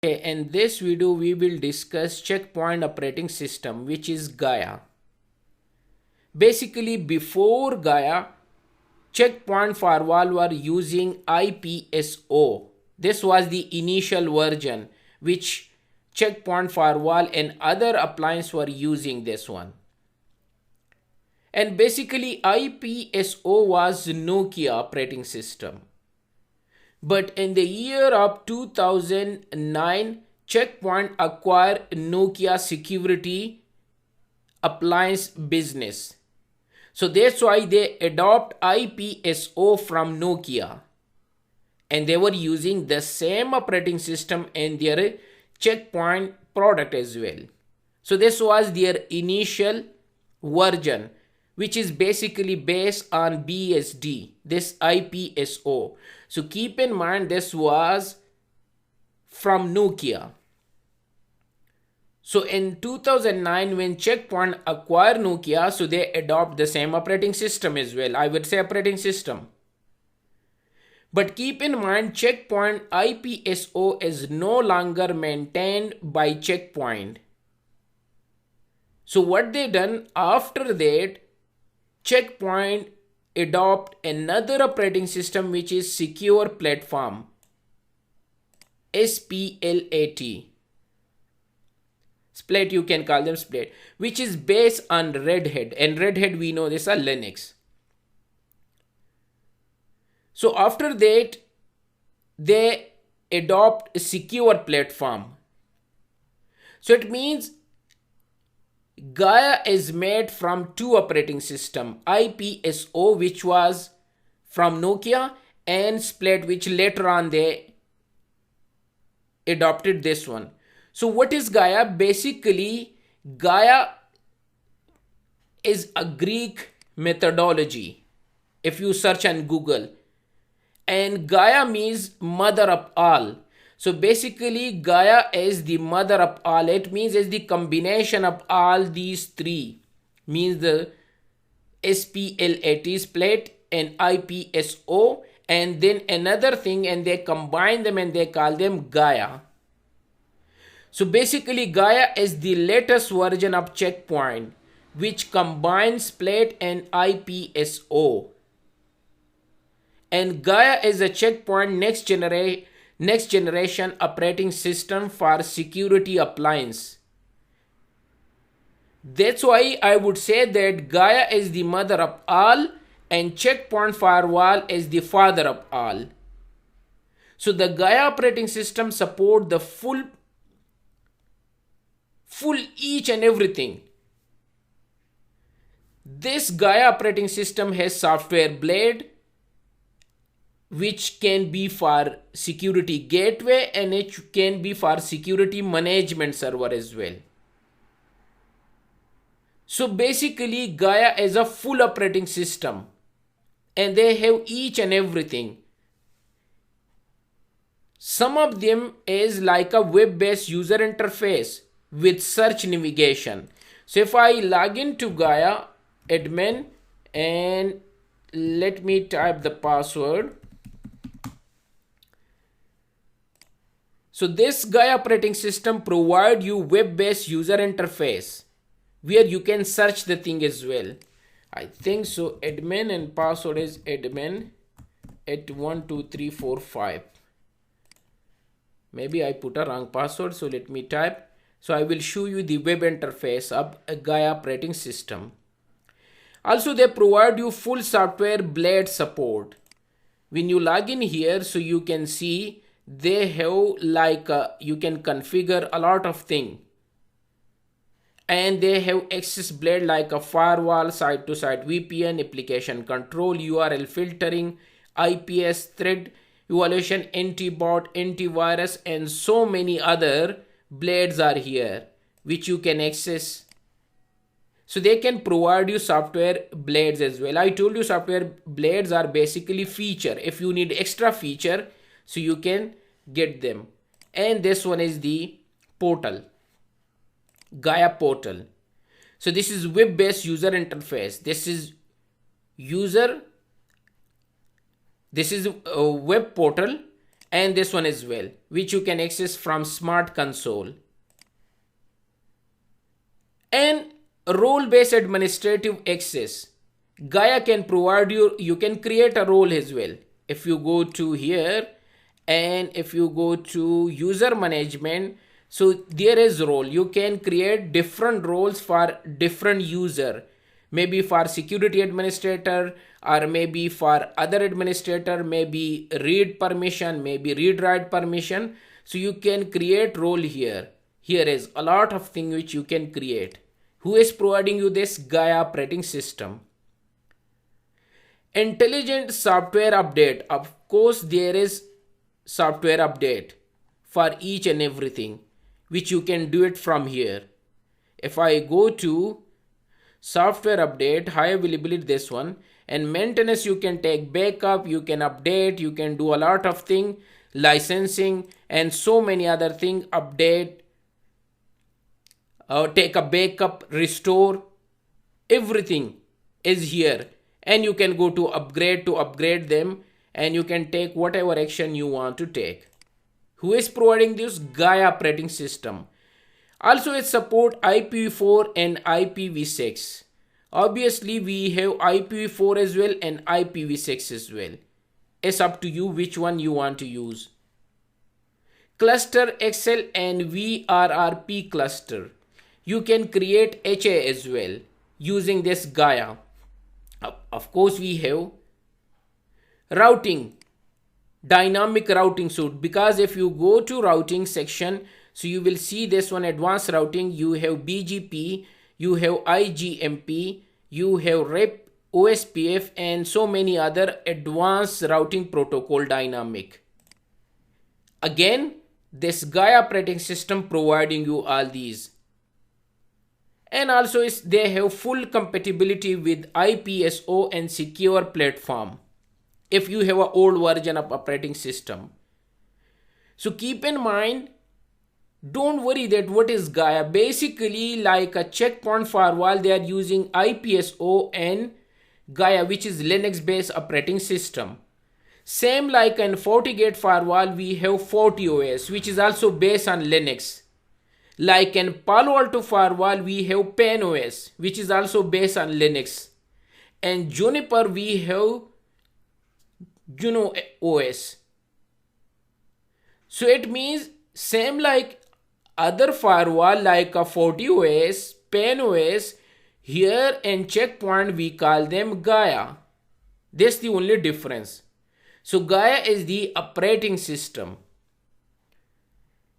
Okay, in this video we will discuss Checkpoint operating system, which is Gaia. Basically, before Gaia, Checkpoint firewall were using IPSO. This was the initial version which Checkpoint firewall and other appliances were using this one. And basically IPSO was Nokia operating system. But in the year of 2009, Checkpoint acquired Nokia security appliance business. So that's why they adopt IPSO from Nokia. And they were using the same operating system in their Checkpoint product as well. So this was their initial version, which is basically based on BSD, this IPSO. So keep in mind this was from Nokia. So in 2009 when Checkpoint acquired Nokia, so they adopt the same operating system as well. I would say operating system. But keep in mind Checkpoint IPSO is no longer maintained by Checkpoint. So what they done after that, Checkpoint adopt another operating system which is Secure Platform, SPLAT. Splat, you can call them Splat, which is based on Red Hat, and Red Hat we know this are Linux. So after that they adopt a Secure Platform. So it means Gaia is made from two operating systems, IPSO which was from Nokia and Splat which later on they adopted this one. So what is Gaia? Basically Gaia is a Greek methodology if you search on Google, and Gaia means mother of all. So basically Gaia is the mother of all. It means it's the combination of all these three, means the SPLAT, Splat, and IPSO, and then another thing, and they combine them and they call them Gaia. So basically Gaia is the latest version of Checkpoint which combines Splat and IPSO. And Gaia is a Checkpoint next generation operating system for security appliance. That's why I would say that Gaia is the mother of all and Checkpoint firewall is the father of all. So the Gaia operating system support the full each and everything. This Gaia operating system has software blade which can be for security gateway and it can be for security management server as well. So basically Gaia is a full operating system and they have each and everything. Some of them is like a web-based user interface with search navigation. So if I log into Gaia admin and let me type the password. So this Gaia operating system provide you web-based user interface where you can search the thing as well. I think so. Admin and password is admin at 12345. Maybe I put a wrong password, so let me type. So I will show you the web interface of a Gaia operating system. Also they provide you full software blade support. When you log in here, so you can see they have like you can configure a lot of things, and they have access blade like a firewall, site to site VPN, application control, URL filtering, IPS threat evaluation, anti-bot, antivirus, and so many other blades are here which you can access. So they can provide you software blades as well. I told you software blades are basically feature. If you need extra feature, so you can get them. And this one is the portal, Gaia portal. So this is web-based user interface. This is user This is a web portal, and this one as well, which you can access from Smart Console. And role-based administrative access. Gaia can provide you can create a role as well. If you go to here and if you go to user management, so there is role. You can create different roles for different user. Maybe for security administrator, or maybe for other administrator, maybe read permission, maybe read write permission. So you can create role here. Here is a lot of things which you can create. Who is providing you this? Gaia operating system. Intelligent software update. Of course, there is software update for each and everything, which you can do it from here. If I go to software update, high availability, this one, and maintenance, you can take backup, you can update, you can do a lot of things, licensing and so many other things, update, take a backup, restore, everything is here. And you can go to upgrade them, and you can take whatever action you want to take. Who is providing this? Gaia operating system. Also it support IPv4 and IPv6. Obviously we have IPv4 as well and IPv6 as well. It's up to you which one you want to use. Cluster XL and VRRP cluster. You can create HA as well using this Gaia. Of course we have routing, dynamic routing suite, because if you go to routing section, so you will see this one, advanced routing. You have BGP, you have IGMP, you have RIP, OSPF, and so many other advanced routing protocol dynamic. Again, this Gaia operating system providing you all these. And also they have full compatibility with IPSO and secure platform if you have an old version of operating system. So keep in mind, don't worry that what is Gaia. Basically like a checkpoint firewall, they are using IPSO and Gaia, which is Linux based operating system. Same like in FortiGate firewall, we have FortiOS, which is also based on Linux. Like in Palo Alto firewall, we have PenOS, which is also based on Linux. And Juniper, we have Juno OS. So it means same like other firewall like a FortiOS, PenOS, here in Checkpoint we call them Gaia. That's the only difference. So Gaia is the operating system.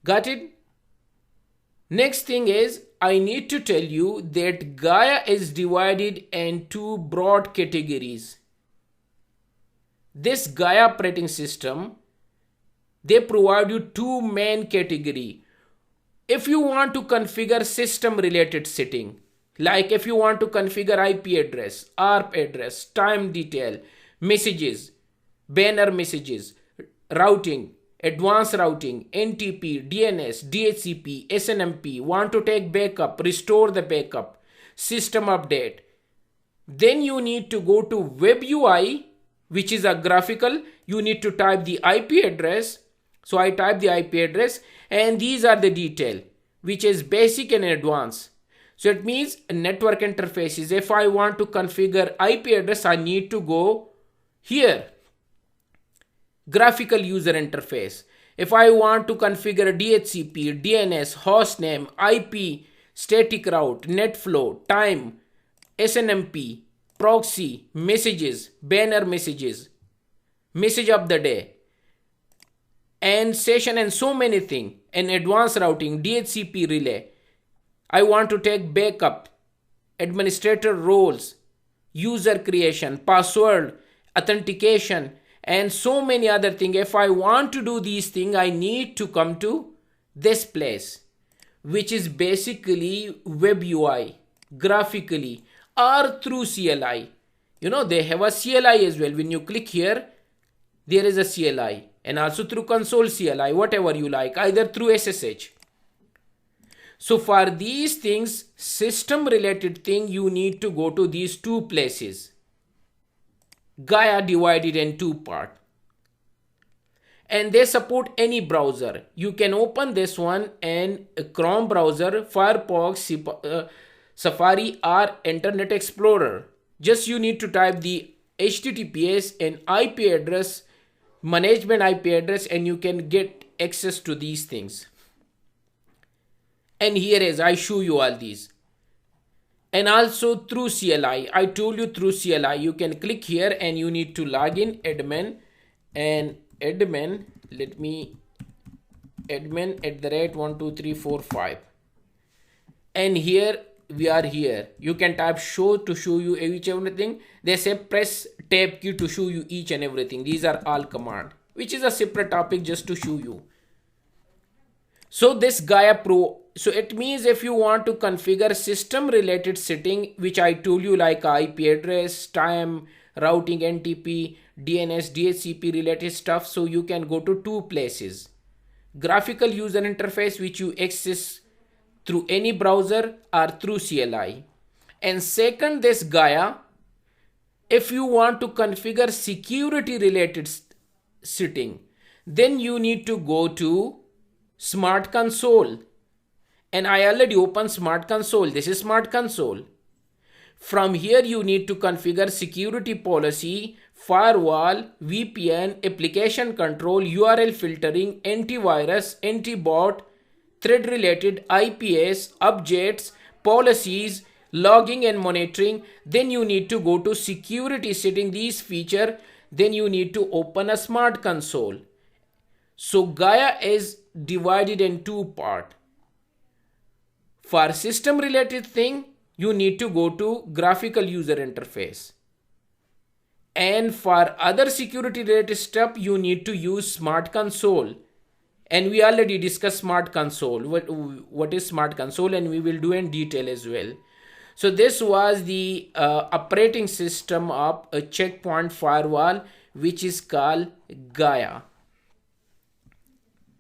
Got it? Next thing is, I need to tell you that Gaia is divided in two broad categories. This Gaia operating system, they provide you two main categories. If you want to configure system related setting, like if you want to configure IP address, ARP address, time detail, messages, banner messages, routing, advanced routing, NTP, DNS, DHCP, SNMP, want to take backup, restore the backup, system update, then you need to go to Web UI, which is a graphical. You need to type the IP address. So I type the IP address, and these are the detail, which is basic and advanced. So it means network interfaces. If I want to configure IP address, I need to go here, graphical user interface. If I want to configure DHCP, DNS, hostname, IP, static route, NetFlow, time, SNMP, proxy, messages, banner messages, message of the day, and session, and so many things, and advanced routing, DHCP relay. I want to take backup, administrator roles, user creation, password, authentication, and so many other things. If I want to do these things, I need to come to this place, which is basically Web UI, graphically, or through CLI. You know, they have a CLI as well. When you click here, there is a CLI, and also through console CLI, whatever you like, either through SSH. So for these things, system related thing, you need to go to these two places. Gaia divided in two parts. and they support any browser. You can open this one in Chrome browser, Firefox, Safari, or Internet Explorer. Just you need to type the HTTPS and IP address, management IP address, and you can get access to these things. And here is, I show you all these. And also through CLI, I told you through CLI, you can click here and you need to log in admin, and admin, let me admin @12345, and here we are. Here you can type show to show you each everything. They say press tab key to show you each and everything. These are all command, which is a separate topic just to show you. So this Gaia Pro, so it means if you want to configure system related setting, which I told you, like IP address, time, routing, NTP, DNS, DHCP related stuff, so you can go to two places: graphical user interface, which you access through any browser or through CLI. And second, this Gaia, if you want to configure security related setting, then you need to go to Smart Console. And I already opened Smart Console. This is Smart Console. From here you need to configure security policy, firewall, VPN, application control, URL filtering, antivirus, anti-bot, thread related, IPS, objects, policies, logging and monitoring. Then you need to go to security setting, these feature. Then you need to open a Smart Console. So Gaia is divided in two parts. For system related thing, you need to go to graphical user interface. And for other security related stuff, you need to use Smart Console. And we already discussed Smart Console. What is Smart Console, and we will do in detail as well. So this was the operating system of a Checkpoint firewall, which is called Gaia.